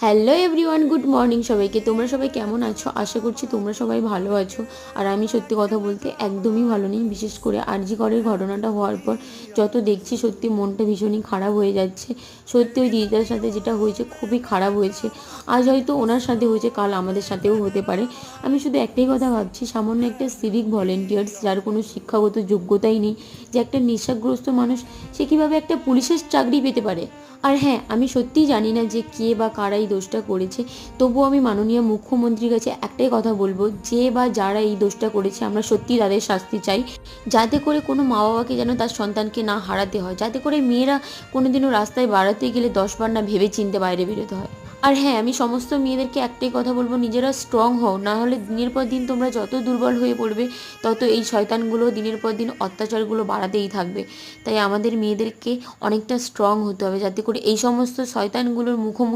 Hello everyone, good morning সবাইকে। তোমরা সবাই কেমন আছো? আশা করছি তোমরা সবাই ভালো আছো। আর আমি সত্যি কথা বলতে একদমই ভালো নেই। বিশেষ করে আরজি করের ঘটনাটা হওয়ার পর যত দেখছি সত্যি মনটা ভীষণই খারাপ হয়ে যাচ্ছে। সত্যি ওই দিদিটার সাথে যেটা হয়েছে খুবই খারাপ হয়েছে। আজ হয়তো ওনার সাথে হয়েছে, কাল আমাদের সাথেও হতে পারে। আমি শুধু একটাই কথা ভাবছি, সামান্য একটা সিভিক ভলেন্টিয়ার্স যার কোনো শিক্ষাগত যোগ্যতাই নেই, যে একটা নেশাগ্রস্ত মানুষ, সে কীভাবে একটা পুলিশের চাকরি পেতে পারে? আর হ্যাঁ, আমি সত্যিই জানি না যে কে বা কারা এই দোষটা করেছে। তবুও আমি মাননীয় মুখ্যমন্ত্রীর কাছে একটাই কথা বলবো, যে বা যারা এই দোষটা করেছে আমরা সত্যিই তাদের শাস্তি চাই, যাতে করে কোনো মা বাবাকে যেন তার সন্তানকে না হারাতে হয়, যাতে করে মেয়েরা কোনোদিনও রাস্তায় বাড়াতে গেলে 10বার না ভেবে চিন্তে বাইরে বেরোতে হয়। আর হ্যাঁ, আমি সমস্ত মেয়েদেরকে একটাই কথা বলবো, নিজেরা স্ট্রং হও, না হলে দিনের পর দিন তোমরা যত দুর্বল হয়ে পড়বে তত এই শয়তানগুলো দিনের পর দিন অত্যাচারগুলো বাড়াতেই থাকবে। তাই আমাদের মেয়েদেরকে অনেকটা স্ট্রং হতে হবে, যাতে করে এই সমস্ত শয়তানগুলোর মুখোমুখি